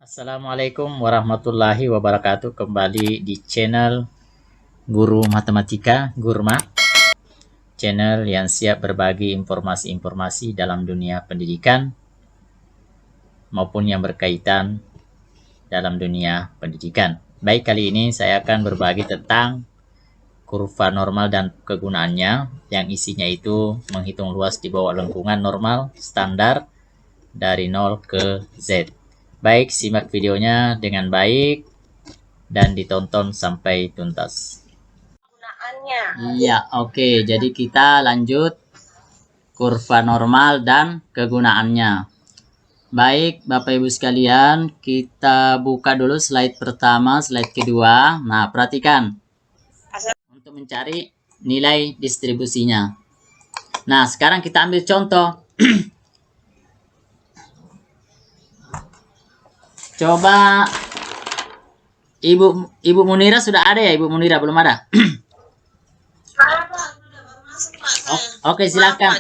Assalamualaikum warahmatullahi wabarakatuh. Kembali di channel Guru Matematika Gurma, channel yang siap berbagi informasi-informasi dalam dunia pendidikan maupun yang berkaitan dalam dunia pendidikan. Baik, kali ini saya akan berbagi tentang kurva normal dan kegunaannya, yang isinya itu menghitung luas di bawah lengkungan normal standar dari 0 ke Z. Baik, simak videonya dengan baik dan ditonton sampai tuntas. Penggunaannya. Iya, oke. Jadi kita lanjut kurva normal dan kegunaannya. Baik, Bapak Ibu sekalian, kita buka dulu slide pertama, slide kedua. Nah, perhatikan. Untuk mencari nilai distribusinya. Nah, sekarang kita ambil contoh. Coba Ibu Munira sudah ada ya? Ibu Munira belum ada? Oke, silakan.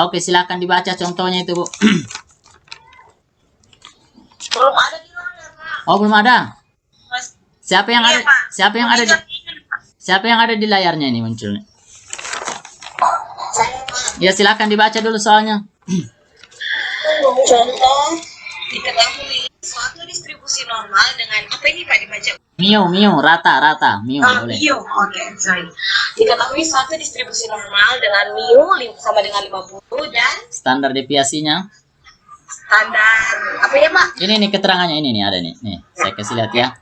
Oke, silakan dibaca contohnya itu, Bu. Belum ada di layar, Pak. Oh, belum ada. Siapa yang ada? Iya, Pak. Siapa yang ada di layarnya ini munculnya? Saya, Pak. Ya, silakan dibaca dulu soalnya. Contoh, diketahui suatu distribusi normal dengan apa ini Pak dibaca? Miu, rata, miu, boleh. Miu, oke, sorry. Diketahui suatu distribusi normal dengan miu sama dengan 50 dan Standar deviasinya. standar apa ya Pak? Ini nih keterangannya, ini nih ada nih. Nih, saya kasih lihat ya.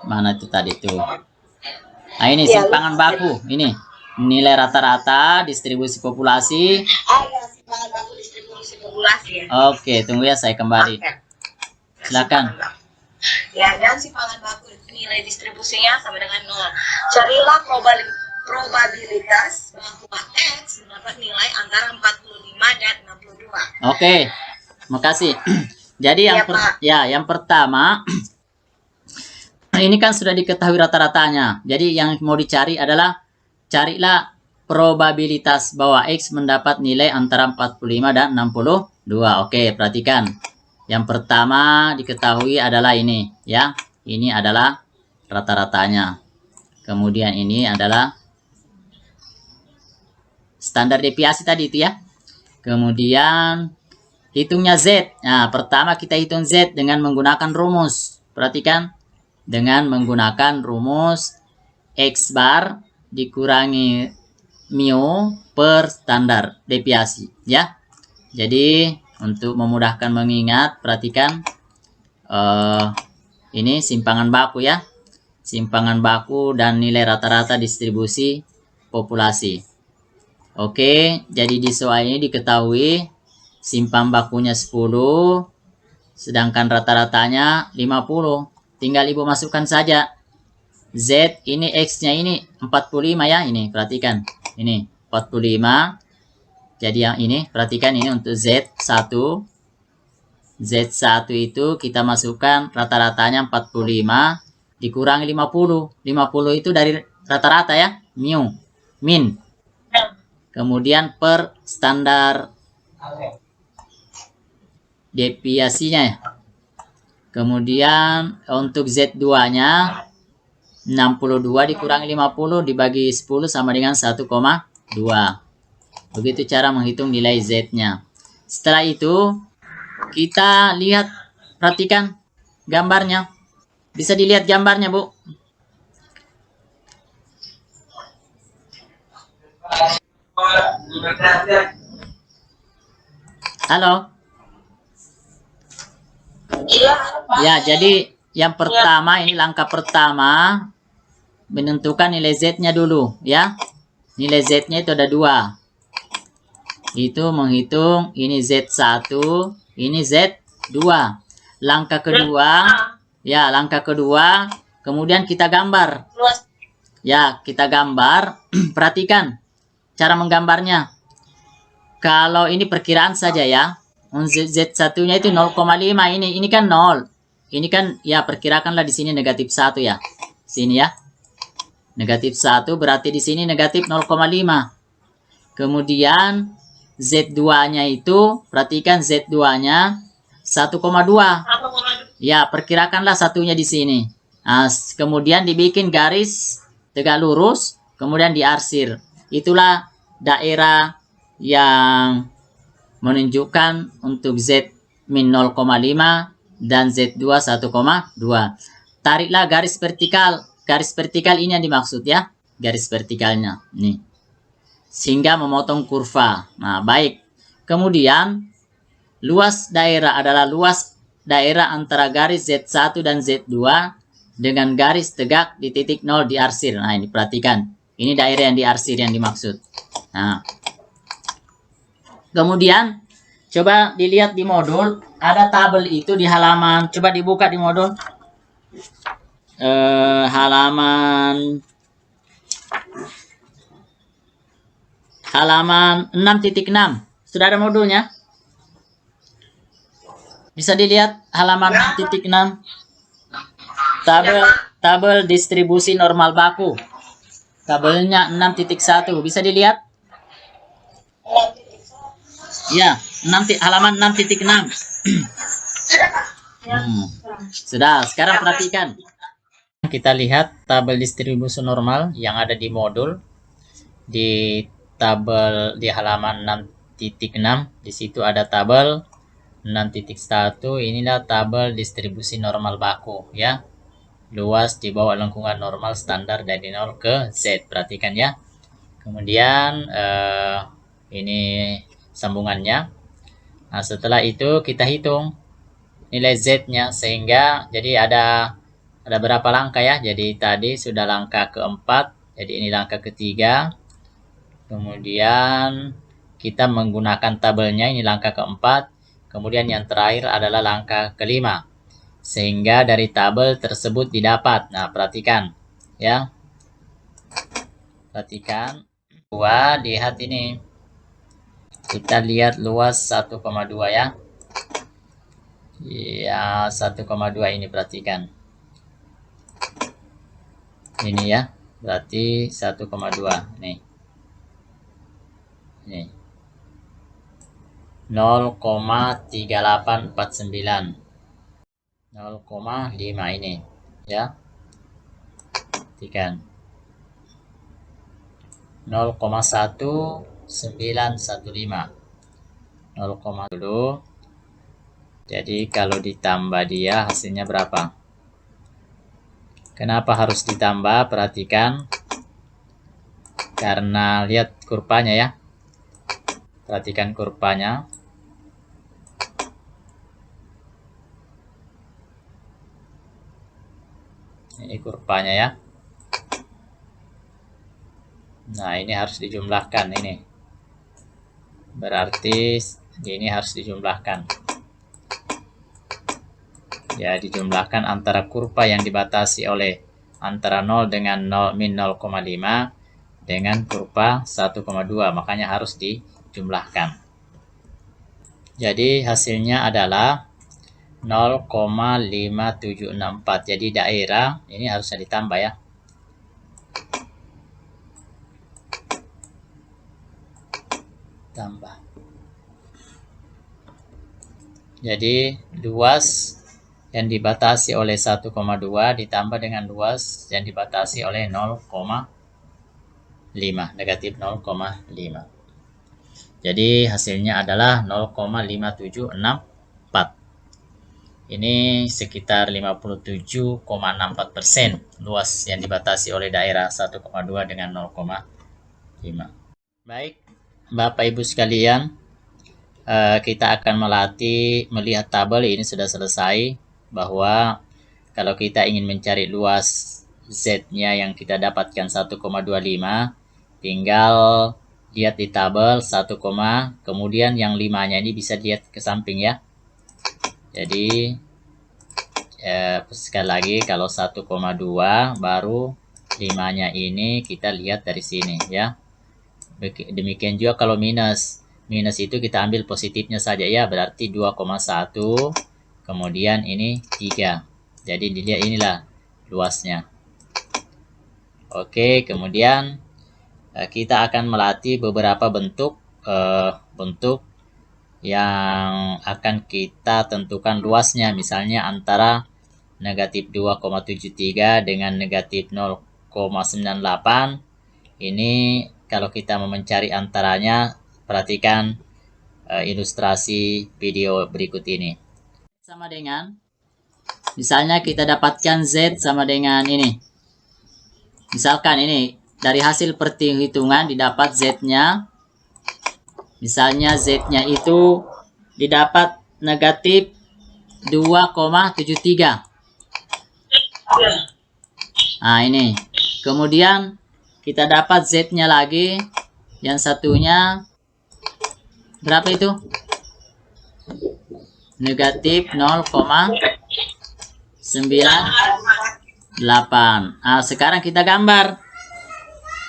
Mana itu tadi tuh? Nah, ini Ya, simpangan baku. Ini nilai rata-rata distribusi populasi. Ada simpangan baku distribusi populasi ya. Oke, tunggu ya, saya kembali. Oke. Silakan. Ya, dan simpangan baku nilai distribusinya sama dengan 0. Carilah probabilitas bahwa X mendapat nilai antara 45 dan 62. Oke, makasih. Jadi yang pertama, ini kan sudah diketahui rata-ratanya. Jadi yang mau dicari adalah carilah probabilitas bahwa X mendapat nilai antara 45 dan 62. Oke, perhatikan. Yang pertama diketahui adalah ini, ya. Ini adalah rata-ratanya. Kemudian ini adalah standar deviasi tadi itu ya. Kemudian hitungnya Z. Nah, pertama kita hitung Z dengan menggunakan rumus. Perhatikan. Dengan menggunakan rumus X bar dikurangi mu per standar deviasi, ya. Jadi untuk memudahkan mengingat, perhatikan ini simpangan baku ya, simpangan baku dan nilai rata-rata distribusi populasi. Oke, jadi di soal ini diketahui simpan bakunya 10, sedangkan rata-ratanya 50. Tinggal Ibu masukkan saja. Z ini X-nya ini 45 ya, ini perhatikan. Ini 45. Jadi yang ini, perhatikan ini untuk Z1. Z1 itu kita masukkan rata-ratanya 45 dikurangi 50. 50 itu dari rata-rata ya, min. Kemudian per standar deviasinya ya. Kemudian untuk Z2-nya 62 dikurangi 50 dibagi 10 sama dengan 1,2. Begitu cara menghitung nilai Z-nya. Setelah itu, kita lihat, perhatikan gambarnya. Bisa dilihat gambarnya, Bu. Halo? Ya, jadi yang pertama, ini langkah pertama, menentukan nilai Z-nya dulu, ya. Nilai Z-nya itu ada 2. Itu menghitung ini Z1, ini Z2. Langkah kedua, ya, langkah kedua, kemudian kita gambar. Ya, kita gambar. Perhatikan cara menggambarnya. Kalau ini perkiraan saja ya. Z1-nya itu 0,5, ini kan 0. Ini kan ya perkirakanlah di sini negatif 1 ya. Sini ya. Negatif 1 berarti di sini negatif 0,5. Kemudian Z2-nya itu, perhatikan Z2-nya 1,2. Ya, perkirakanlah satunya di sini. Nah, kemudian dibikin garis tegak lurus, kemudian diarsir. Itulah daerah yang menunjukkan untuk Z min 0,5 dan Z2 1,2. Tariklah garis vertikal. Garis vertikal ini yang dimaksud ya. Garis vertikalnya. Nih. Sehingga memotong kurva. Nah, baik. Kemudian, luas daerah adalah luas daerah antara garis Z1 dan Z2 dengan garis tegak di titik 0 diarsir. Nah, ini perhatikan. Ini daerah yang diarsir yang dimaksud. Nah, kemudian coba dilihat di modul, ada tabel itu di halaman, coba dibuka di modul. Halaman 6.6. Sudah ada modulnya? Bisa dilihat halaman 6.6. Tabel distribusi normal baku. Tabelnya 6.1. Bisa dilihat? Ya, halaman 6.6. Sudah, sekarang perhatikan. Kita lihat tabel distribusi normal yang ada di modul. Di tabel di halaman 6.6, di situ ada tabel 6.1. Inilah tabel distribusi normal baku ya. Luas di bawah lengkungan normal standar dari 0 ke Z. Perhatikan ya. Kemudian ini sambungannya. Nah, setelah itu kita hitung nilai Z-nya, sehingga jadi ada berapa langkah ya. Jadi tadi sudah langkah keempat, jadi ini langkah ketiga. Kemudian kita menggunakan tabelnya, ini langkah keempat. Kemudian yang terakhir adalah langkah kelima. Sehingga dari tabel tersebut didapat. Nah, perhatikan ya. Perhatikan. Lihat ini. Kita lihat luas 1,2 ya. Ya, 1,2 ini perhatikan. Ini ya. Berarti 1,2 nih. Nih. 0,3849. 0,5 ini ya. Perhatikan. 0,1915. 0, dulu. Jadi kalau ditambah dia hasilnya berapa? Kenapa harus ditambah? Perhatikan. Karena lihat kurvanya ya. Perhatikan kurvanya. Ini kurvanya ya. Nah, ini harus dijumlahkan ini. Berarti ini harus dijumlahkan. Ya, dijumlahkan antara kurva yang dibatasi oleh antara 0 dengan 0 min 0,5 dengan kurva 1,2. Makanya harus dijumlahkan. Jadi hasilnya adalah 0,5764. Jadi daerah ini harusnya ditambah ya. Tambah. Jadi luas yang dibatasi oleh 1,2 ditambah dengan luas yang dibatasi oleh 0,5, negatif 0,5. Jadi hasilnya adalah 0,5764. Ini sekitar 57,64% luas yang dibatasi oleh daerah 1,2 dengan 0,5. Baik, Bapak Ibu sekalian, kita akan melihat tabel ini sudah selesai, bahwa kalau kita ingin mencari luas Z-nya yang kita dapatkan 1,25, tinggal lihat di tabel 1, kemudian yang 5-nya ini bisa lihat ke samping ya. Jadi sekali lagi, kalau 1,2 baru 5-nya ini kita lihat dari sini ya. Demikian juga kalau minus itu kita ambil positifnya saja ya, berarti 2,1, kemudian ini 3. Jadi dilihat inilah luasnya. Oke, kemudian kita akan melatih beberapa bentuk yang akan kita tentukan luasnya, misalnya antara negatif 2,73 dengan negatif 0,98. Ini kalau kita mau mencari antaranya, perhatikan ilustrasi video berikut ini. Sama dengan, misalnya kita dapatkan Z sama dengan ini. Misalkan ini, dari hasil perhitungan didapat Z-nya. Misalnya Z-nya itu didapat negatif 2,73. Nah ini. Kemudian kita dapat Z-nya lagi. Yang satunya berapa itu? Negatif 0,98. Nah, sekarang kita gambar.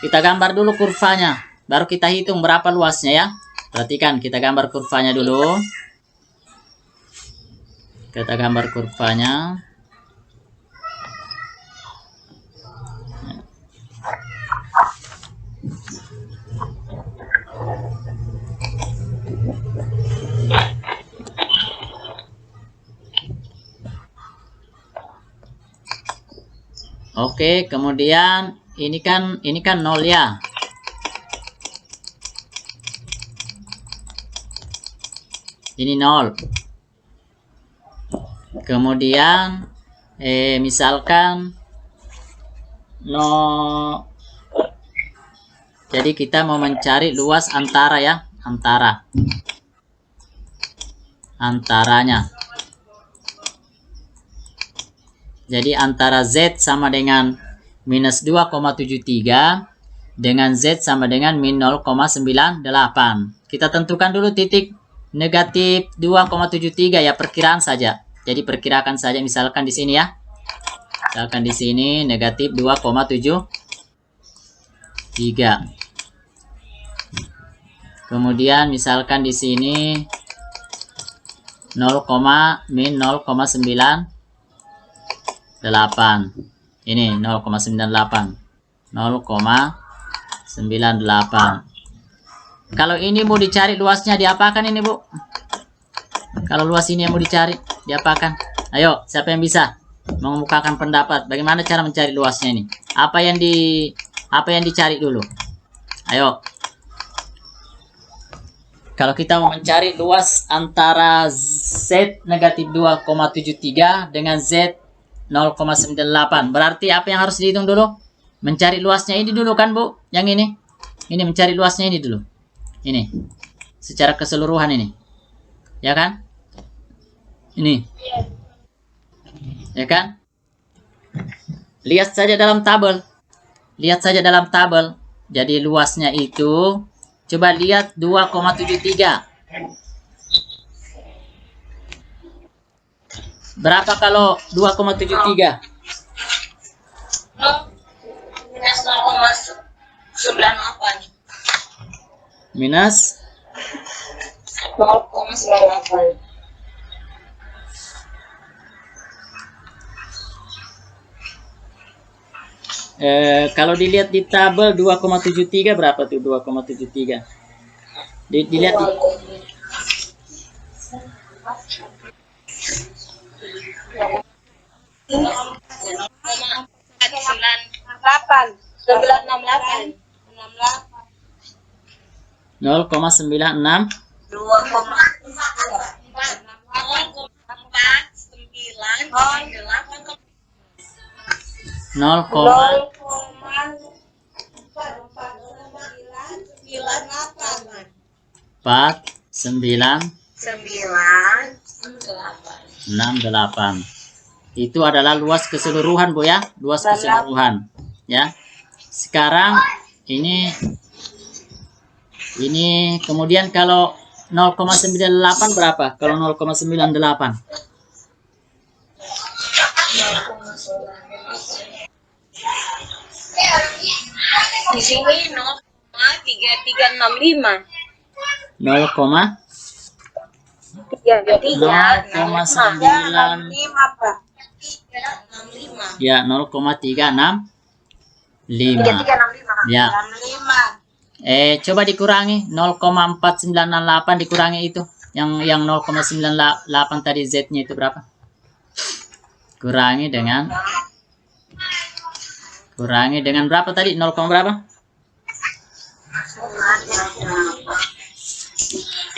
Kita gambar dulu kurvanya. Baru kita hitung berapa luasnya ya. Perhatikan, kita gambar kurvanya dulu. Kita gambar kurvanya. Oke, kemudian ini kan 0 ya. Ini 0. Kemudian misalkan jadi kita mau mencari luas antara ya, antaranya. Jadi antara Z sama dengan minus 2,73 dengan Z sama dengan min 0,98. Kita tentukan dulu titik negatif 2,73 ya, perkiraan saja. Jadi perkirakan saja, misalkan di sini ya. Misalkan di sini negatif 2,73. Kemudian misalkan di sini 0,min 0,98. Ini 0,98. 0,98. Kalau ini mau dicari luasnya diapakan ini, Bu? Kalau luas ini yang mau dicari diapakan? Ayo, siapa yang bisa mengemukakan pendapat? Bagaimana cara mencari luasnya ini? Apa yang dicari dulu? Ayo. Kalau kita mau mencari luas antara Z negatif 2,73 dengan Z 0,98, berarti apa yang harus dihitung dulu? Mencari luasnya ini dulu kan, Bu? Yang ini. Ini mencari luasnya ini dulu. Ini. Secara keseluruhan ini. Ya kan? Ini. Ya kan? Lihat saja dalam tabel. Jadi luasnya itu, coba lihat 2,73. Berapa kalau 2,73? Minus 0,98. Minus 0,98. Kalau dilihat di tabel 2,73 berapa tuh 2,73? Dilihat di 0,96 0,4968. Itu adalah luas keseluruhan, Bu ya, luas keseluruhan ya. Sekarang ini kemudian kalau 0,98 berapa? Kalau 0,98 di sini 0,3365. 0,9 ya 0,365 ya. Coba dikurangi 0,4968 dikurangi itu Yang 0,98 tadi Z-nya itu berapa? Kurangi dengan berapa tadi? 0, berapa?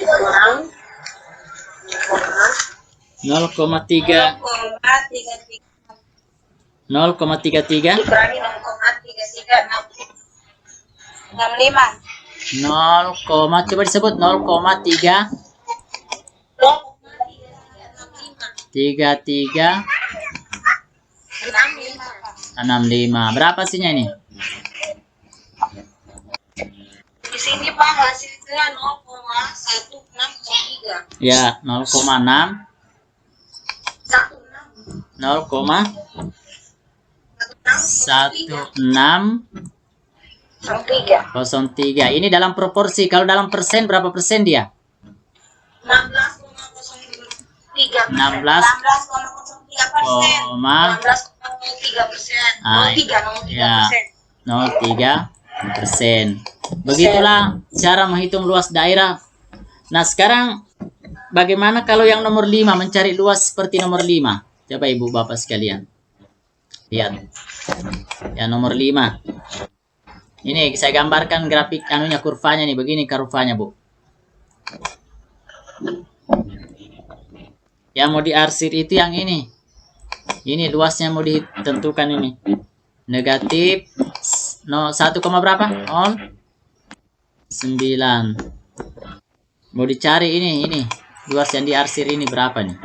Kurang 0,3 0,33 dikurangi 0,3365 coba disebut 0,3 33 65. Berapa hasilnya ini? Di sini Pak hasilnya 0,1603. Ya, 0,6 0,1603. Ini dalam proporsi. Kalau dalam persen berapa persen dia? 16,03%. 0,3%. Begitulah cara menghitung luas daerah. Nah, sekarang bagaimana kalau yang nomor 5 mencari luas seperti nomor 5? Coba Ibu Bapak sekalian. Lihat. Ya, nomor 5. Ini saya gambarkan grafik anunya, kurvanya nih. Begini kurvanya, Bu. Yang mau diarsir itu yang ini. Ini luasnya mau ditentukan ini. Negatif 1, berapa? 0,9. Mau dicari ini. Luas yang diarsir ini berapa nih?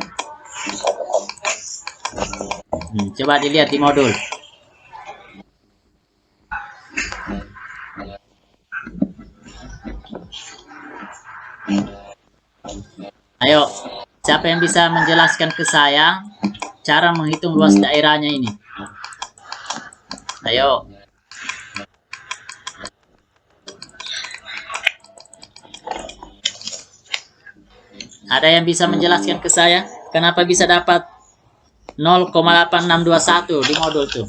Coba dilihat di modul. Ayo, siapa yang bisa menjelaskan ke saya cara menghitung luas daerahnya ini? Ayo. Ada yang bisa menjelaskan ke saya kenapa bisa dapat 0,8621 di modul tuh?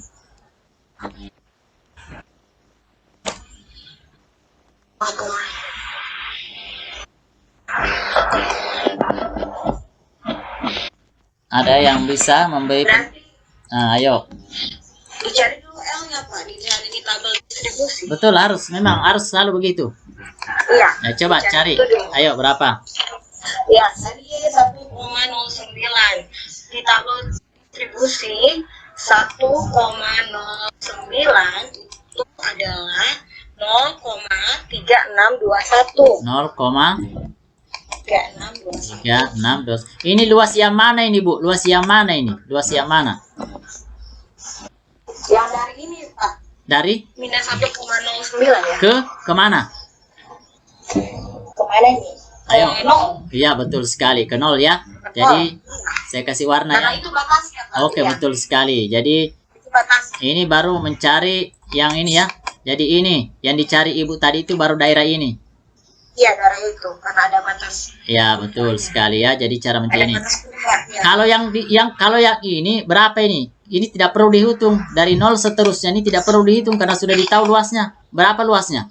Ada yang bisa memberi nah, ayo. Dicari dulu L-nya Pak, dicari di tabel distribusi. Betul, memang harus selalu begitu. Iya. Ya, coba cari. Ayo, berapa? Ya, tadi 1,09 di tabel distribusi 1,09 itu adalah 0,3621. 0,3621. Ini luas yang mana ini, Bu? Luas yang mana ini? Luas yang mana? Yang dari ini, Pak. Dari? Minus 1,09 ya. Ke mana? Kemana ini? Ayo. 0. Iya, betul sekali. Ke 0 ya. Jadi, saya kasih warna Karena ya. itu batasnya, Pak. Oke, Ya. betul sekali. Jadi, Itu batasnya. ini baru mencari yang ini ya. Jadi ini, yang dicari Ibu tadi itu baru daerah ini. Iya, dari itu. Karena ada batas. Ya, betul sekali ya. Jadi cara mencari ini. Batas privat, ya. Kalau yang ini berapa ini? Ini tidak perlu dihitung. Dari 0 seterusnya ini tidak perlu dihitung karena sudah ditahu luasnya. Berapa luasnya?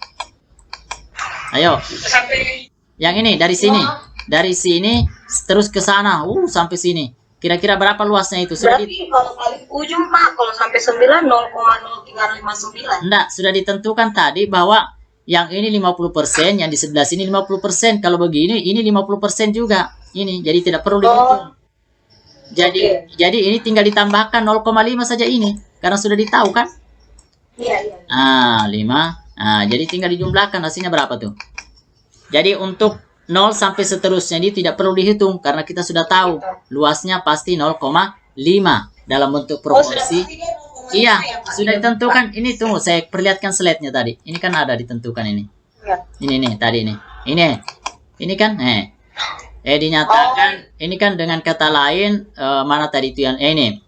Ayo. Sampai Yang ini dari sini. Dari sini terus ke sana. Sampai sini. Kira-kira berapa luasnya itu? Sudah berarti kalau paling ujung Pak, kalau sampai 9 0,0359. Enggak, sudah ditentukan tadi bahwa yang ini 50%, yang di sebelah sini 50%. Kalau begini, ini 50% juga. Ini, jadi tidak perlu dihitung. Jadi ini tinggal ditambahkan 0,5 saja ini. Karena sudah ditahu kan? Iya. 5. Jadi tinggal dijumlahkan hasilnya berapa tuh? Jadi untuk 0 sampai seterusnya ini tidak perlu dihitung. Karena kita sudah tahu. Luasnya pasti 0,5 dalam bentuk proporsi. Iya, sudah ditentukan. Ini tunggu, saya perlihatkan slide-nya tadi. Ini kan ada ditentukan ini. Ya. Ini nih tadi nih. Ini kan dinyatakan. Ini kan dengan kata lain mana tadi itu yang ini.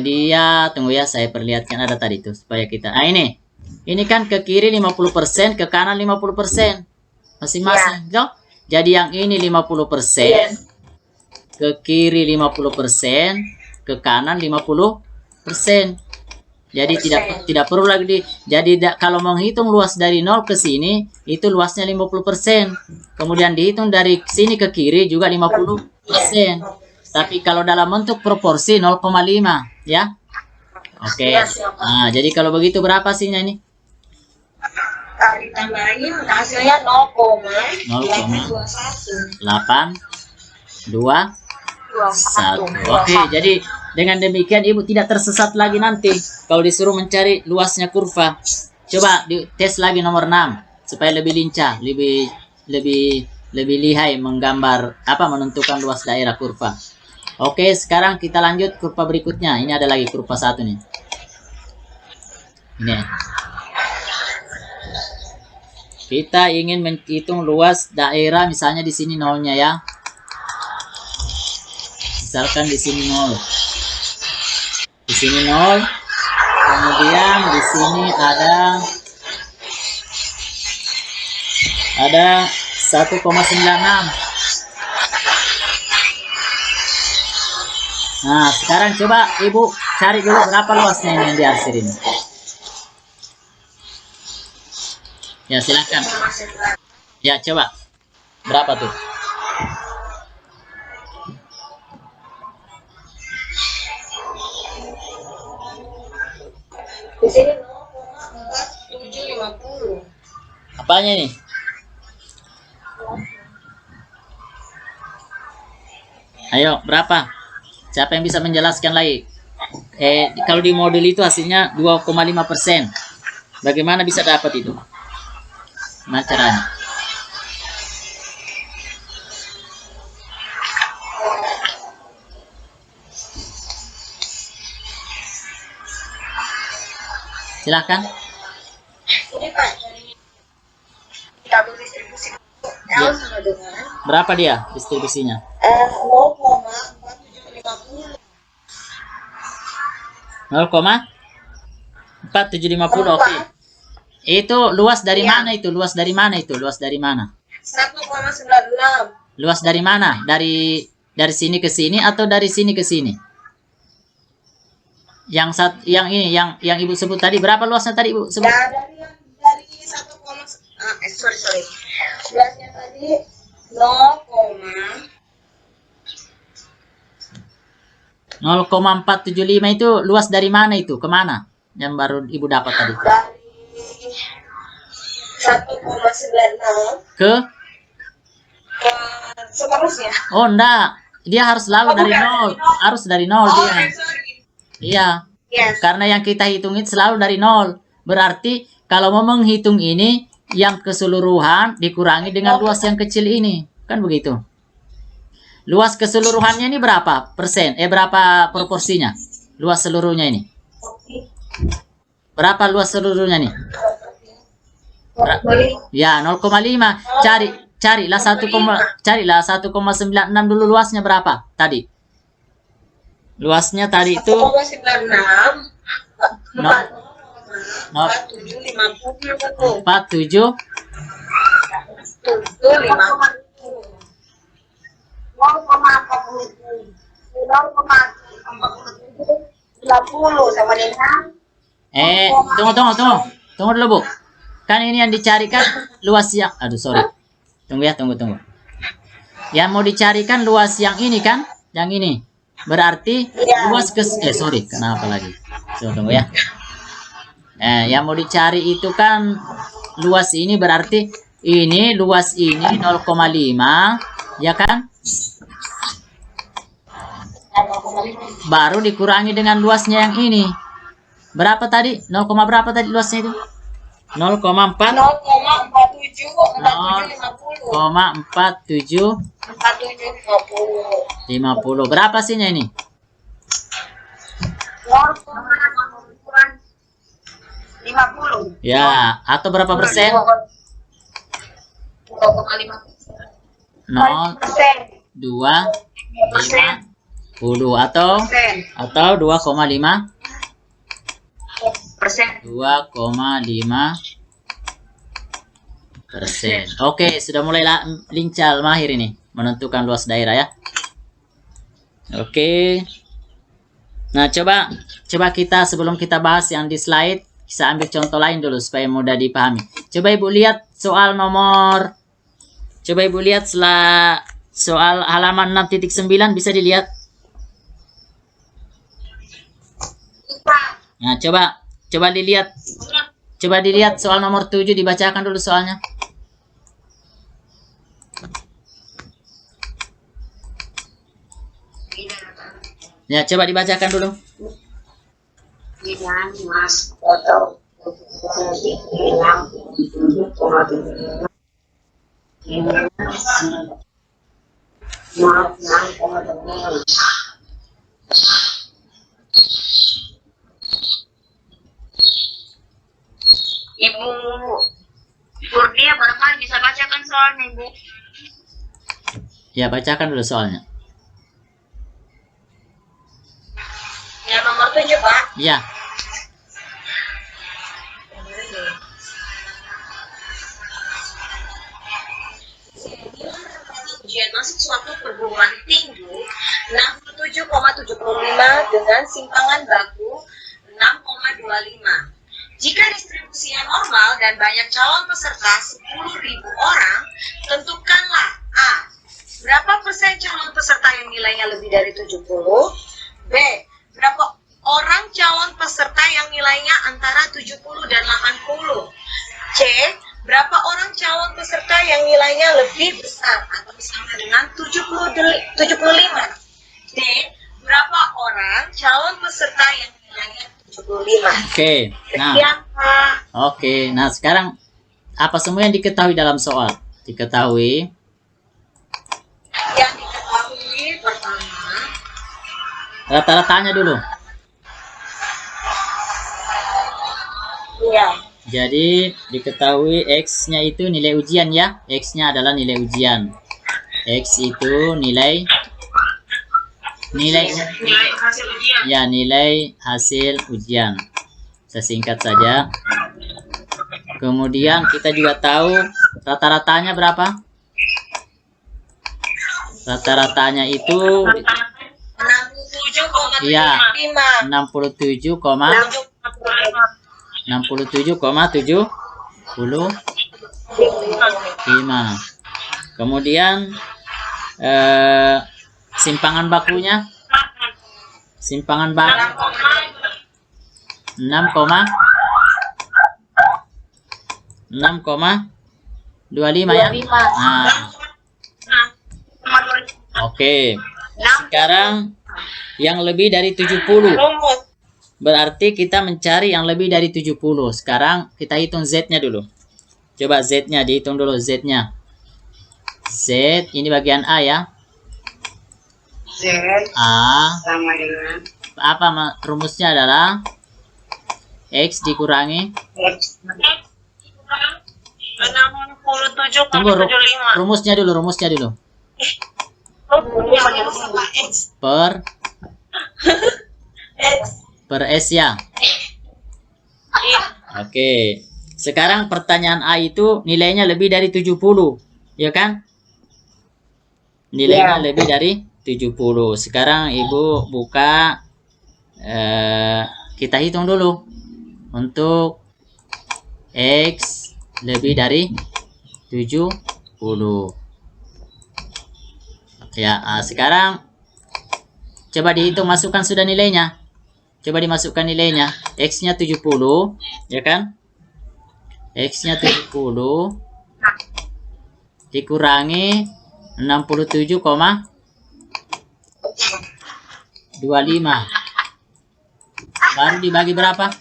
Dia tunggu ya, saya perlihatkan ada tadi itu supaya kita. Ini. Ini kan ke kiri 50%, ke kanan 50%. Masing-masing, ya. Jadi yang ini 50%, ke kiri 50%, ke kanan 50%. Jadi tidak perlu lagi kalau menghitung luas dari 0 ke sini itu luasnya 50%. Kemudian dihitung dari sini ke kiri juga 50%. Tapi kalau dalam bentuk proporsi 0,5 ya. Oke. Nah, jadi kalau begitu berapa sihnya ini? Ditambahin hasilnya 0,821. Oke, jadi dengan demikian Ibu tidak tersesat lagi nanti kalau disuruh mencari luasnya kurva. Coba dites lagi nomor 6 supaya lebih lincah, lebih lihai menggambar menentukan luas daerah kurva. Oke, sekarang kita lanjut kurva berikutnya. Ini ada lagi kurva 1 nih. Ini. Kita ingin menghitung luas daerah, misalnya di sini nolnya ya. Misalkan di sini 0. Di sini 0. Kemudian di sini ada 1,96. Nah, sekarang coba Ibu cari dulu berapa luasnya ini yang diarsir ini. Ya, silakan. Ya, coba. Berapa tuh? Di sini 0,4750. Apanya ini? Ayo, berapa? Siapa yang bisa menjelaskan lagi? Kalau di model itu hasilnya 2,5%. Bagaimana bisa dapat itu? Gimana caranya? Silakan. Ini Pak, tabel distribusi L sama dengan Berapa dia distribusinya? 0,4750. 0,4750. Oke. Itu luas dari mana itu? Luas dari mana itu? Luas dari mana? 1,96. Luas dari mana? Dari sini ke sini atau dari sini ke sini? Yang ini yang Ibu sebut tadi berapa luasnya tadi Ibu sebut? Ya, dari 1, sorry. Luasnya tadi 0,475 itu luas dari mana itu? Kemana? Yang baru Ibu dapat tadi? dari 1,96 ke seterusnya. Oh, enggak. Dia harus selalu dari 0. Harus dari 0 dia. Sorry. Iya. Yes. Karena yang kita hitungin selalu dari 0. Berarti kalau mau menghitung ini yang keseluruhan dikurangi dengan luas yang kecil ini. Kan begitu. Luas keseluruhannya ini berapa persen? Berapa proporsinya? Luas seluruhnya ini. Berapa luas seluruhnya nih? Ya, 0,5. Carilah 1,96 dulu luasnya berapa tadi? Luasnya tadi itu 1,96 47 sama dengan tunggu dulu Bu. Kan ini yang dicarikan luas yang tunggu. Yang mau dicarikan luas yang ini kan? Yang ini. Berarti luas kenapa lagi? Tunggu ya. Yang mau dicari itu kan luas ini, berarti ini luas ini 0,5 ya kan? Baru dikurangi dengan luasnya yang ini. Berapa tadi? 0, berapa tadi luasnya itu? 0,4750. Berapa sihnya ini? 50. Ya, atau berapa persen? 0,250 atau 2,5 2,5%. Oke, sudah mulai lincah mahir ini menentukan luas daerah ya. Oke. Nah, coba kita sebelum kita bahas yang di slide, kita ambil contoh lain dulu supaya mudah dipahami. Coba Ibu lihat soal soal halaman 6.9 bisa dilihat. Nah, coba dilihat soal nomor 7, dibacakan dulu soalnya. Ya, coba dibacakan dulu. Ibu Kurnia barangkali bisa bacakan soalnya, Ibu. Ya, bacakan dulu soalnya. Yang nomor 7, Pak. Ya. Ujian masuk suatu perguruan tinggi 67,75 dengan simpangan baku 6,25. Jika distribusinya normal dan banyak calon peserta 10.000 orang, tentukanlah A. Berapa persen calon peserta yang nilainya lebih dari 70? B. Berapa orang calon peserta yang nilainya antara 70 dan 80? C. Berapa orang calon peserta yang nilainya lebih besar atau sama dengan 75? D. Berapa orang calon peserta yang nilainya 75? Oke. Nah. Sekian, Pak. Oke. Nah, sekarang apa semua yang diketahui dalam soal? Diketahui. Yang diketahui pertama, Rata-ratanya dulu. ya, Jadi diketahui X-nya itu nilai ujian ya. X-nya adalah nilai ujian. X itu nilai nilai hasil ujian. ya, nilai hasil ujian. Saya singkat saja. Kemudian kita juga tahu rata-ratanya berapa? Rata-ratanya itu 67,75. iya 67,75. Kemudian simpangan bakunya 6,25 ya. Nah, oke. Sekarang yang lebih dari 70. Berarti kita mencari yang lebih dari 70. Sekarang kita hitung Z-nya dulu. Coba Z-nya dihitung dulu, Z-nya. Z ini bagian A ya. Z A sama dengan apa rumusnya adalah X dikurangi. Tunggu, 67,75. rumusnya dulu. Per S ya. Oke. Sekarang pertanyaan A itu nilainya lebih dari 70, ya kan? Nilainya lebih dari 70. Sekarang Ibu buka, kita hitung dulu untuk X lebih dari 70. Ya, sekarang coba dihitung, masukkan sudah nilainya. Coba dimasukkan nilainya. X-nya 70, ya kan? X-nya 70 dikurangi 67,25. Baru dibagi berapa?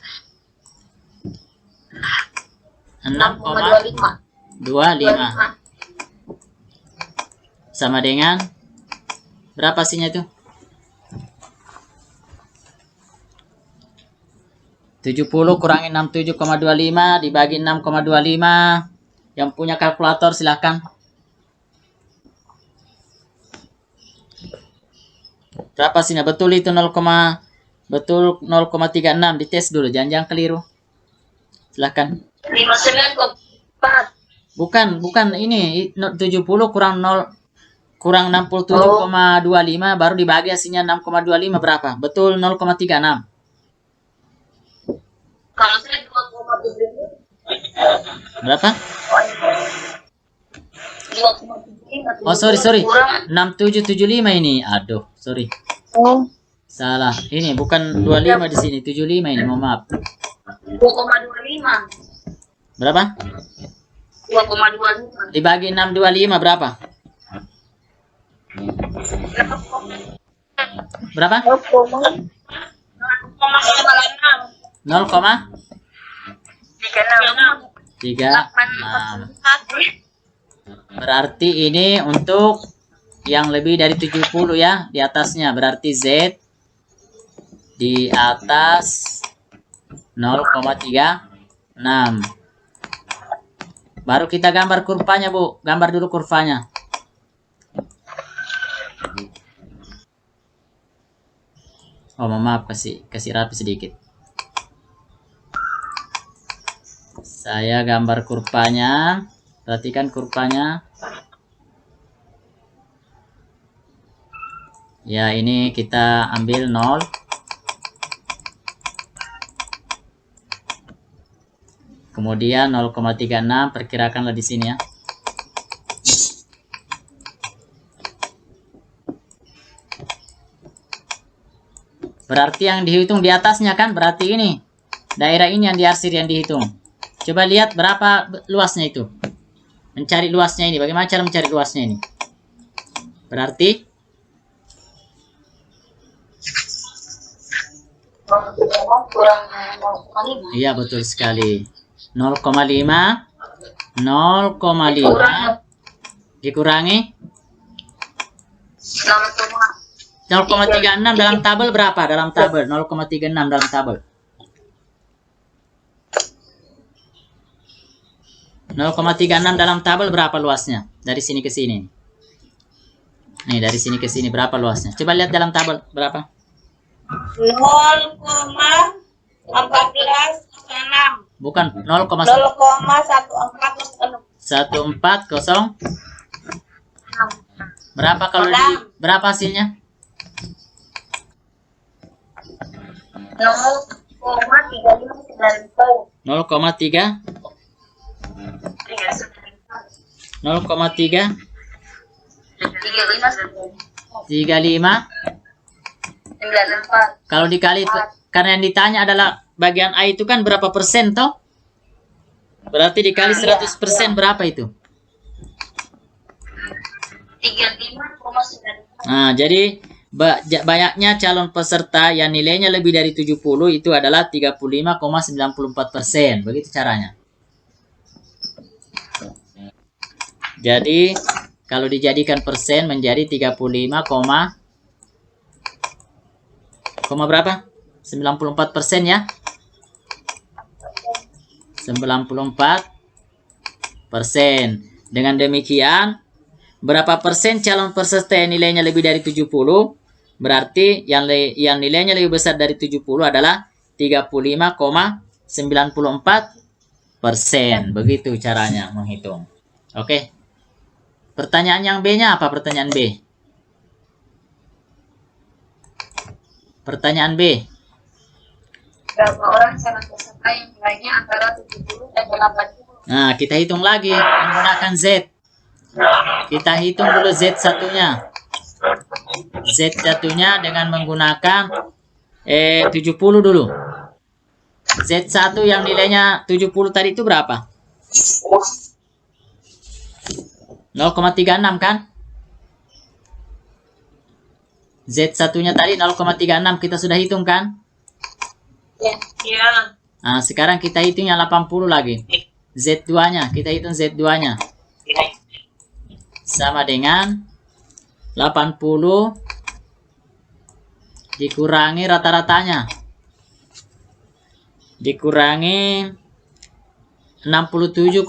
6,25. Sama dengan berapa sihnya itu? 70 kurangi 67,25 dibagi 6,25. Yang punya kalkulator silakan. Berapa sihnya? Betul itu 0,36. Dites dulu, jangan keliru. Silakan. 59,4. Bukan ini 70 kurang kurang 67,25 baru dibagi hasilnya 6,25 berapa? Betul 0,36. Kalau saya 2,75. Berapa? 2,75. Oh, sorry. Kurang. 6775 ini. Aduh, sorry. Oh, Salah. Ini bukan 25 di sini, 75 ini. Mohon maaf. 2,25. Berapa? 2,25. Dibagi 625 berapa? Berapa? 0,36. 0,36. Berarti ini untuk yang lebih dari 70 ya, di atasnya. Berarti Z di atas 0,36. Baru kita gambar kurvanya, Bu. Gambar dulu kurvanya. Oh, maaf, kasih rapi sedikit. Saya gambar kurvanya. Perhatikan kurvanya. Ya, ini kita ambil 0. Kemudian 0,36 perkirakanlah di sini ya. Berarti yang dihitung di atasnya kan, berarti ini. Daerah ini yang diarsir yang dihitung. Coba lihat berapa luasnya itu. Mencari luasnya ini. Bagaimana cara mencari luasnya ini? Berarti iya, betul sekali. 0,5 dikurangi 0,36 dalam tabel berapa? Dalam tabel 0,36 dalam tabel. 0,36 dalam tabel berapa luasnya? Dari sini ke sini. Nih, dari sini ke sini berapa luasnya? Coba lihat dalam tabel berapa? 0,1406. Bukan 0,1406. Berapa kalau di berapa hasilnya? 0,3594. 0,3 0,3 35 94. kalau dikali, karena yang ditanya adalah bagian A itu kan berapa persen toh? Berarti dikali 100% berapa itu? 35,94. Nah, jadi banyaknya calon peserta yang nilainya lebih dari 70 itu adalah 35,94%. Begitu caranya. Jadi kalau dijadikan persen menjadi 35, berapa? 94% ya. 94%. Dengan demikian, berapa persen calon peserta yang nilainya lebih dari 70? Berarti yang nilainya lebih besar dari 70 adalah 35,94%. Begitu caranya menghitung. Oke. Pertanyaan yang B-nya apa? Pertanyaan B. Pertanyaan B. Berapa orang calon peserta yang nilainya antara 70 dan 80? Nah, kita hitung lagi menggunakan Z. Kita hitung dulu Z satunya. Z satunya dengan menggunakan 70 dulu. Z1 yang nilainya 70 tadi itu berapa? 0,36 kan? Z satunya tadi 0,36 kita sudah hitung kan? Ya. Nah, sekarang kita hitung yang 80 lagi. Z2-nya, kita hitung Z2-nya. Sama dengan 80 dikurangi rata-ratanya. Dikurangi 67,75.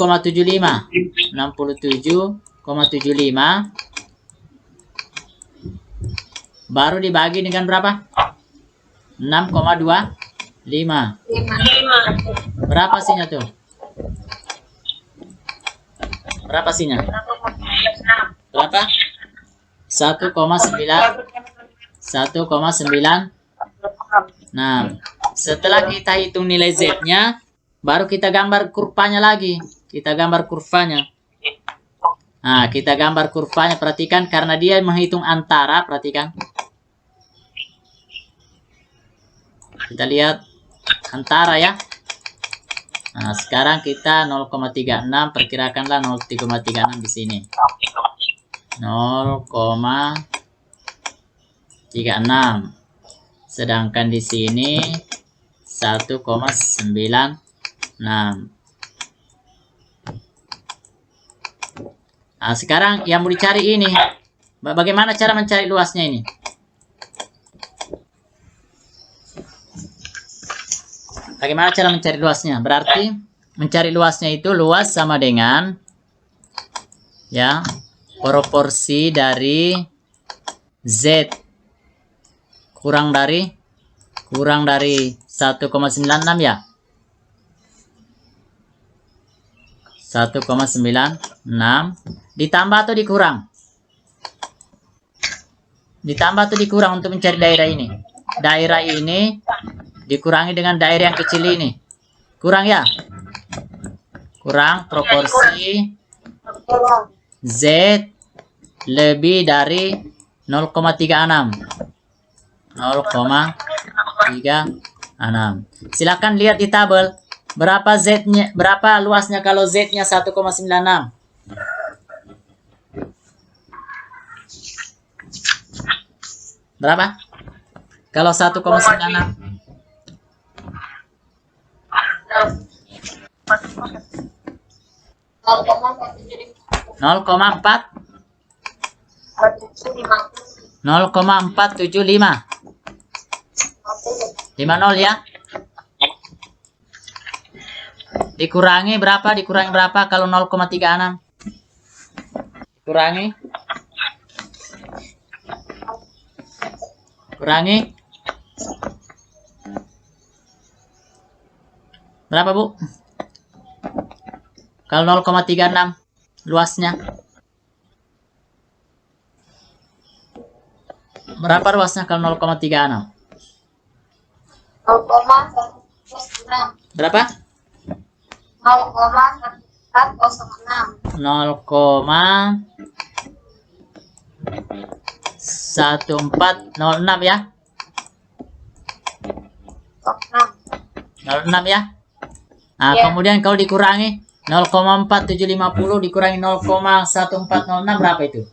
67,75 baru dibagi dengan berapa? 6,25. Berapa hasilnya tuh? Berapa hasilnya? Berapa? Nah, setelah kita hitung nilai Z-nya, baru kita gambar kurvanya lagi. Kita gambar kurvanya. Nah, kita gambar kurvanya. Perhatikan, karena dia menghitung antara. Perhatikan. Kita lihat antara ya. Nah, sekarang kita 0,36. Perkirakanlah 0,36 di sini. 0,36. Sedangkan di sini 1,96. Nah, sekarang yang mau dicari ini, bagaimana cara mencari luasnya ini? Bagaimana cara mencari luasnya? Berarti mencari luasnya itu luas sama dengan ya proporsi dari Z kurang dari 1,96 ya. 1,96 ditambah atau dikurang? Ditambah atau dikurang untuk mencari daerah ini? Daerah ini dikurangi dengan daerah yang kecil ini. Kurang ya? Kurang proporsi Z lebih dari 0,36. 0,36. Silakan lihat di tabel. Berapa Z-nya? Berapa luasnya kalau Z-nya 1,96? Berapa? Kalau 1,96? 0,4? 0,475. 50 ya. Dikurangi berapa? Dikurangi berapa kalau 0,36? Kurangi. Berapa, Bu? Kalau 0,36 luasnya. Berapa luasnya kalau 0,36? 0,106. Berapa? 0,106. 0,1406 ya. 06 ya. Nah, Ya. kemudian kalau dikurangi 0,4750 dikurangi 0,1406 berapa itu?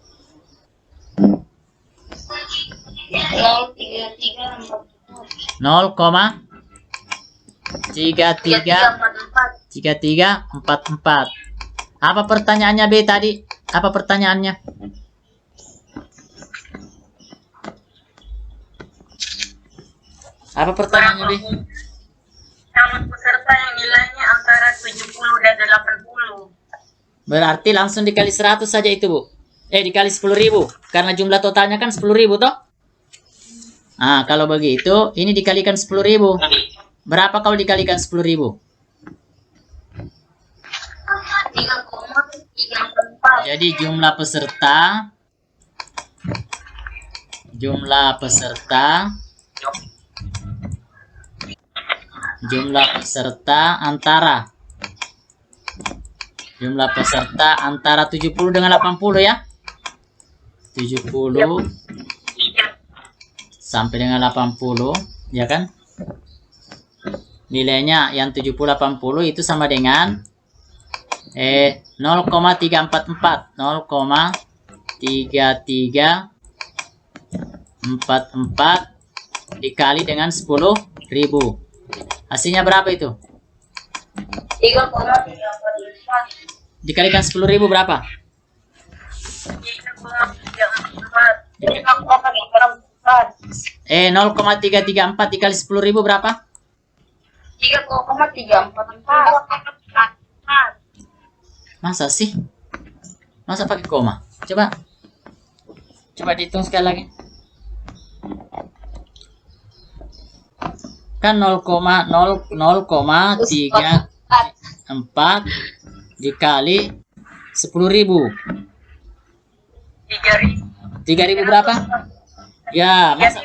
0,3344. Apa pertanyaannya B tadi? Apa pertanyaannya? Apa pertanyaannya B? Calon peserta yang nilainya antara 70 dan 80. Berarti langsung dikali 100 saja itu, Bu. Dikali 10.000. Karena jumlah totalnya kan 10.000 toh? Nah, kalau begitu, ini dikalikan 10.000. Berapa kalau dikalikan 10.000? 3,34. Jadi jumlah peserta antara 70 dengan 80 ya. 70 sampai dengan 80 ya kan? Nilainya yang 70 80 itu sama dengan 0,344 0,3344 dikali dengan 10.000. Hasilnya berapa itu? 3,344. Dikalikan 10.000 berapa? 0,334 dikali 10.000 berapa? 3,344. Masa sih? Masa pakai koma? Coba dihitung sekali lagi. Kan 0,34 dikali 10.000. 3.000. 3.000 berapa? Ya, masa?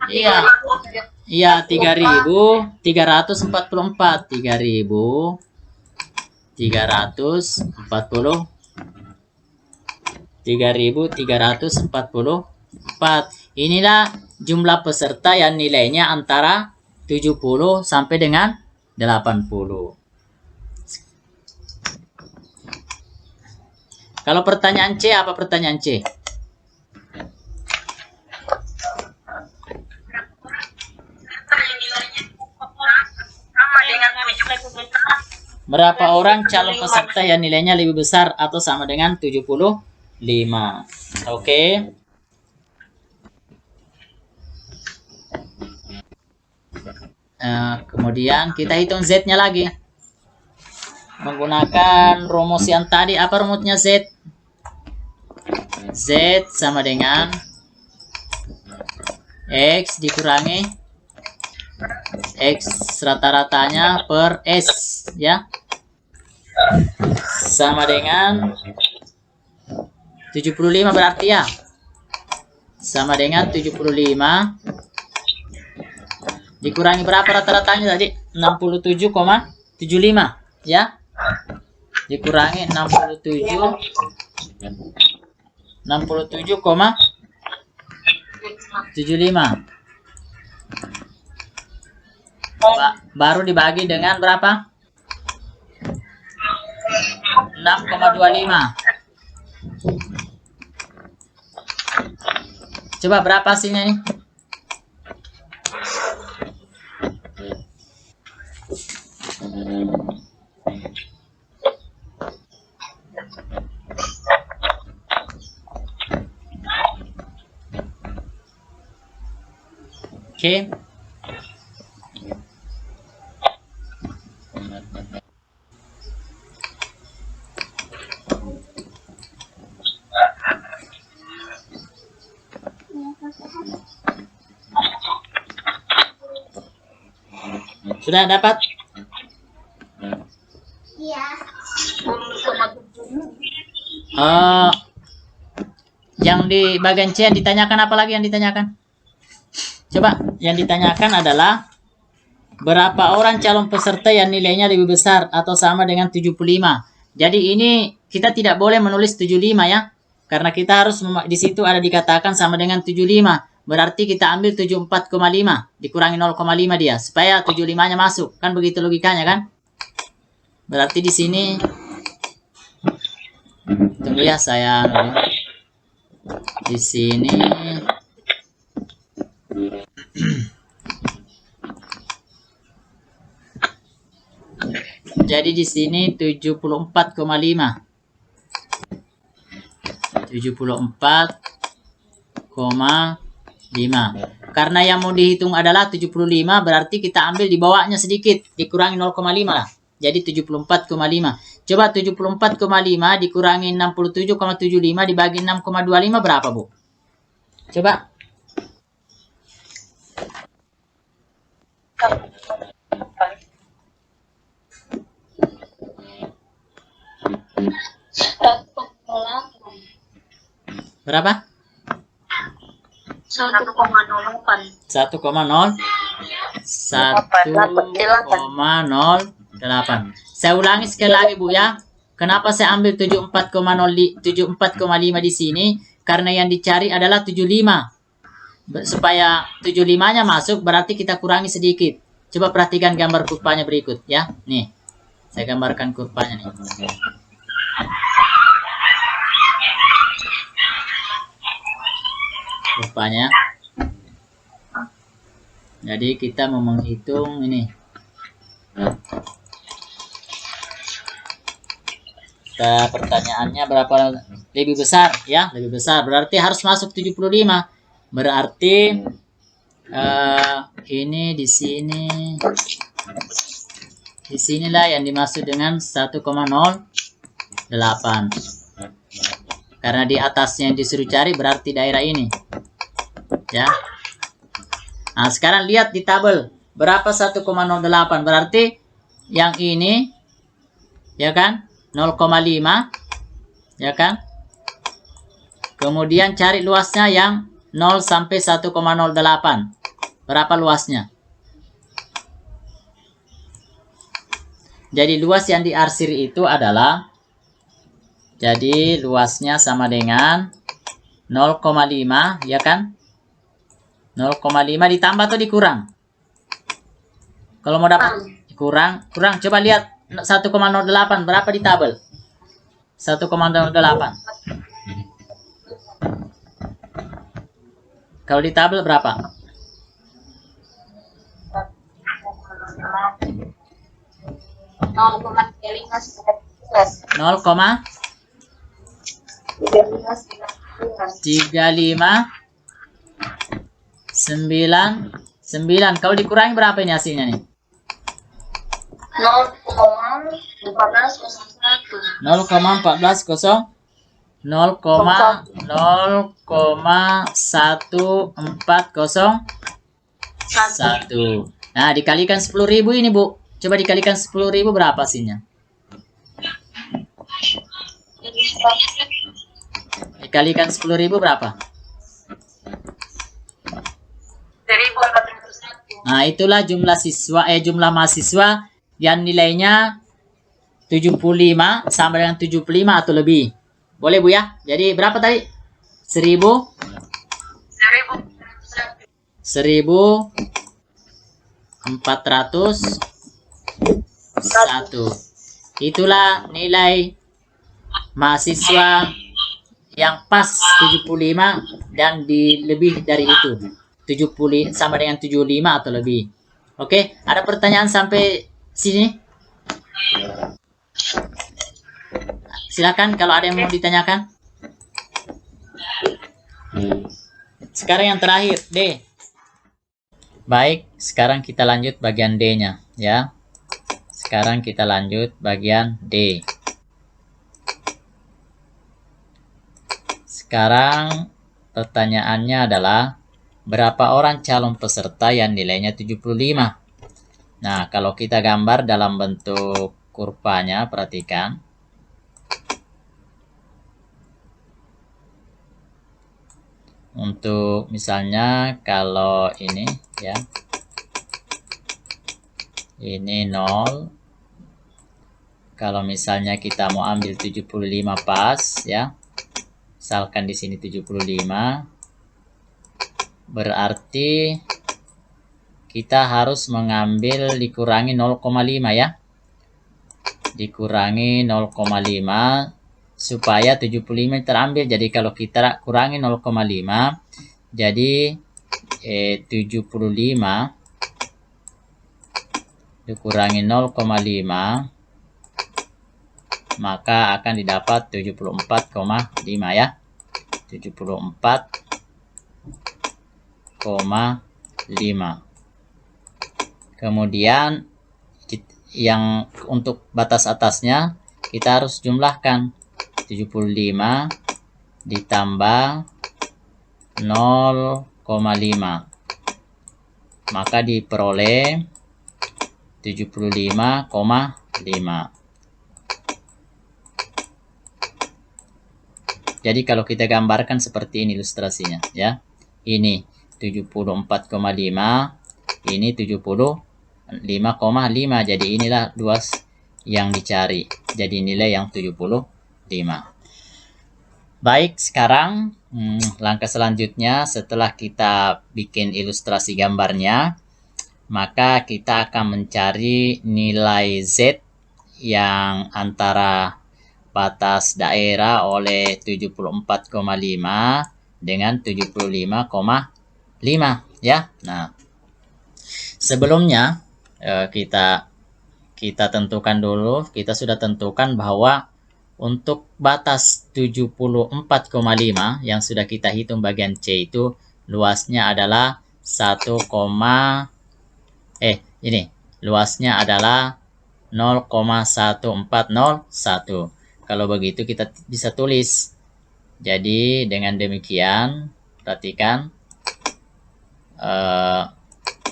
Iya. Iya, 3.344. 3.344. Inilah jumlah peserta yang nilainya antara 70 sampai dengan 80. Kalau pertanyaan C, apa pertanyaan C? Berapa orang calon peserta yang nilainya lebih besar atau sama dengan 75? Oke. Kemudian kita hitung Z-nya lagi. Menggunakan rumus yang tadi. Apa rumusnya Z? Z sama dengan X dikurangi X rata-ratanya per S, ya, sama dengan 75 berarti ya, sama dengan 75 dikurangi berapa rata-ratanya tadi? 67,75, ya, dikurangi 67,75 baru dibagi dengan berapa? 6,25. Coba berapa hasilnya nih? Oke. Sudah dapat? Iya. Yang di bagian C yang ditanyakan apa lagi yang ditanyakan? Coba, yang ditanyakan adalah berapa orang calon peserta yang nilainya lebih besar atau sama dengan 75. Jadi ini kita tidak boleh menulis 75 ya. Karena kita harus di situ ada dikatakan sama dengan 75. Berarti kita ambil 74,5 dikurangi 0,5 dia supaya 75-nya masuk. Kan begitu logikanya kan? Berarti di sini tunggu ya saya di sini jadi di sini 74,5. 74,5. Karena yang mau dihitung adalah 75, berarti kita ambil di bawahnya sedikit, dikurangi 0,5 lah. Jadi 74,5. Coba 74,5 dikurangi 67,75 dibagi 6,25 berapa, Bu? Coba. Berapa? 1,08. 1,08. Saya ulangi sekali lagi, Bu ya. Kenapa saya ambil 74,5 di sini? Karena yang dicari adalah 75. Supaya 75-nya masuk berarti kita kurangi sedikit. Coba perhatikan gambar kurvanya berikut ya. Nih. Saya gambarkan kurvanya nih. Kurvanya. Jadi kita mau menghitung ini. Pertanyaannya berapa lebih besar ya? Lebih besar berarti harus masuk 75. Berarti ini di sini. Di sinilah yang dimaksud dengan 1,08. Karena di atasnya yang disuruh cari berarti daerah ini. Ya. Nah, sekarang lihat di tabel. Berapa 1,08? Berarti yang ini ya kan? 0,5 ya kan? Kemudian cari luasnya yang 0 sampai 1,08. Berapa luasnya? Jadi luas yang diarsir itu adalah, jadi luasnya sama dengan 0,5, ya kan? 0,5 ditambah atau dikurang? Kalau mau dapat kurang, coba lihat 1,08 berapa di tabel? 1,08. Kalau di tabel berapa? 0,3599. Kalau dikurangi berapa ini hasilnya nih? 0,1401. 0,1401. Nah, dikalikan 10.000 ini, Bu. Coba dikalikan 10.000 berapa hasilnya? Dikalikan 10.000 berapa? 1.401. Nah, itulah jumlah mahasiswa yang nilainya 75 sama dengan 75 atau lebih. Boleh, Bu ya? Jadi berapa tadi? 1.401. Itulah nilai mahasiswa yang pas 75 dan lebih dari itu. 70 sama dengan 75 atau lebih. Oke, ada pertanyaan sampai sini? Silakan kalau ada yang mau ditanyakan. Sekarang yang terakhir, D. Baik, sekarang kita lanjut bagian D-nya, ya. Sekarang kita lanjut bagian D. Sekarang pertanyaannya adalah berapa orang calon peserta yang nilainya 75? Nah, kalau kita gambar dalam bentuk kurvanya, perhatikan. Untuk misalnya kalau ini ya, ini 0. Kalau misalnya kita mau ambil 75 pas ya, misalkan di sini 75, berarti kita harus mengambil dikurangi 0,5 ya, dikurangi 0,5 supaya 75 terambil. Jadi kalau kita kurangi 0,5, jadi 75 dikurangi 0,5, maka akan didapat 74,5 ya, 74,5. Kemudian yang untuk batas atasnya kita harus jumlahkan 75 ditambah 0,5, maka diperoleh 75,5. Jadi kalau kita gambarkan seperti ini ilustrasinya ya. Ini 74,5, ini 75,5. Jadi inilah luas yang dicari. Jadi nilai yang 75. Baik, sekarang langkah selanjutnya setelah kita bikin ilustrasi gambarnya, maka kita akan mencari nilai Z yang antara batas daerah oleh 74,5 dengan 75,5 ya. Nah, sebelumnya kita tentukan dulu, kita sudah tentukan bahwa untuk batas 74,5 yang sudah kita hitung bagian C itu luasnya adalah luasnya adalah 0,1401. Kalau begitu kita bisa tulis. Jadi dengan demikian, perhatikan.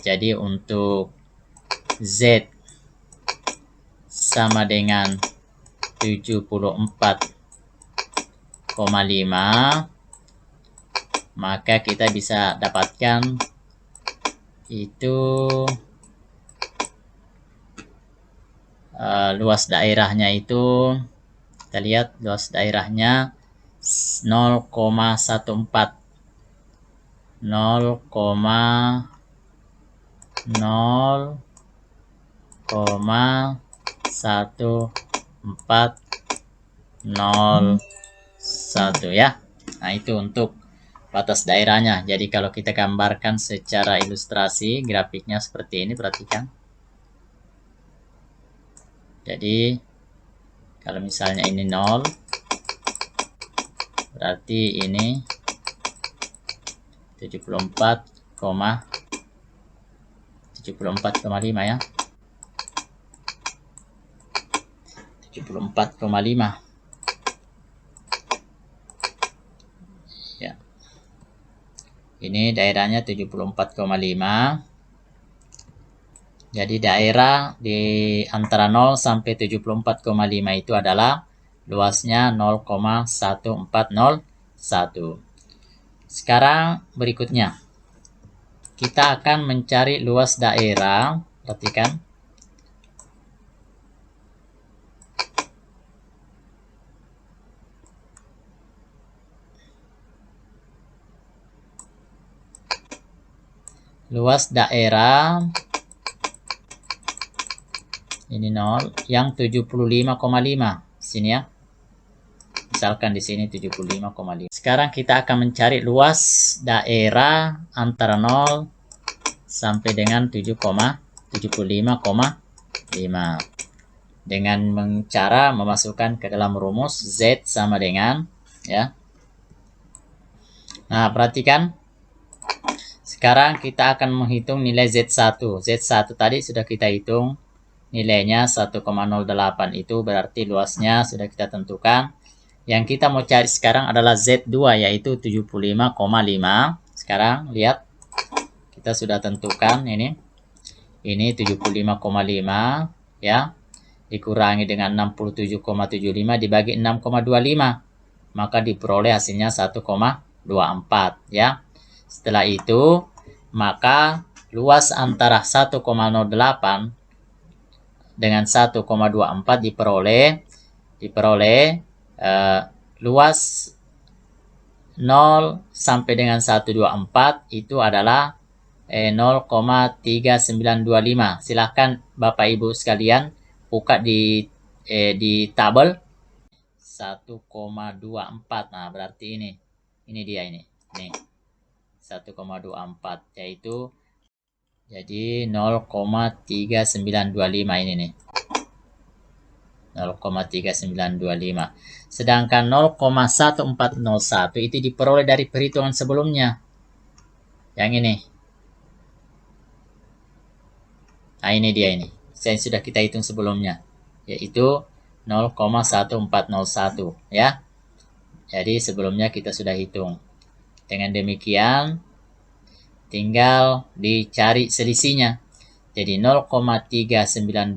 Jadi untuk Z sama dengan 74,5, maka kita bisa dapatkan itu luas daerahnya itu, kita lihat luas daerahnya 0,14 0,1401 ya. Nah, itu untuk batas daerahnya. Jadi kalau kita gambarkan secara ilustrasi, grafiknya seperti ini, perhatikan. Jadi kalau misalnya ini 0, berarti ini 74,5 ya. 74,5 ya. Ini daerahnya 74,5. Jadi daerah di antara 0 sampai 74,5 itu adalah luasnya 0,1401. Sekarang berikutnya, kita akan mencari luas daerah. Perhatikan. Luas daerah ini 0 yang 75,5 sini ya. Misalkan di sini 75,5. Sekarang kita akan mencari luas daerah antara 0 sampai dengan 75,5 dengan cara memasukkan ke dalam rumus Z sama dengan ya. Nah, perhatikan. Sekarang kita akan menghitung nilai Z1. Z1 tadi sudah kita hitung. Nilainya 1,08 itu berarti luasnya sudah kita tentukan. Yang kita mau cari sekarang adalah Z2 yaitu 75,5. Sekarang lihat kita sudah tentukan ini. Ini 75,5 ya. Dikurangi dengan 67,75 dibagi 6,25. Maka diperoleh hasilnya 1,24 ya. Setelah itu maka luas antara 1,08 dengan 1,24 diperoleh luas 0 sampai dengan 124 itu adalah 0,3925. Silahkan Bapak Ibu sekalian buka di tabel 1,24. Nah, berarti ini dia ini 1,24 yaitu jadi 0,3925 ini nih. 0,3925. Sedangkan 0,1401 itu diperoleh dari perhitungan sebelumnya. Yang ini. Nah, ini dia ini. Yang sudah kita hitung sebelumnya. Yaitu 0,1401 ya. Jadi sebelumnya kita sudah hitung. Dengan demikian tinggal dicari selisihnya. Jadi 0,3925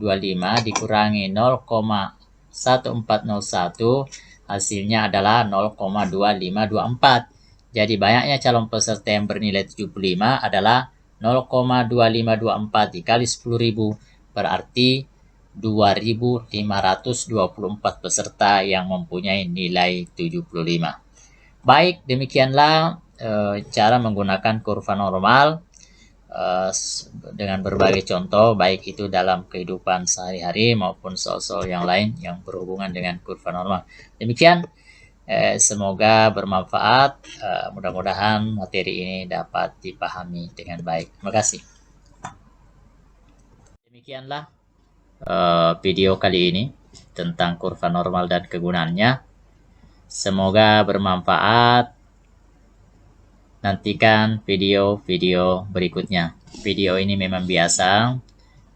dikurangi 0,1401 hasilnya adalah 0,2524. Jadi banyaknya calon peserta yang bernilai 75 adalah 0,2524 dikali 10.000 berarti 2.524 peserta yang mempunyai nilai 75. Baik, demikianlah cara menggunakan kurva normal dengan berbagai contoh, baik itu dalam kehidupan sehari-hari maupun soal-soal yang lain yang berhubungan dengan kurva normal. Demikian, semoga bermanfaat. Mudah-mudahan materi ini dapat dipahami dengan baik. Terima kasih. Demikianlah video kali ini tentang kurva normal dan kegunaannya. Semoga bermanfaat. Nantikan video-video berikutnya. Video ini memang biasa,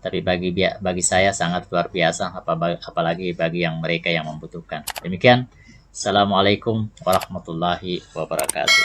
tapi bagi saya sangat luar biasa, apalagi bagi mereka yang membutuhkan. Demikian. Assalamualaikum warahmatullahi wabarakatuh.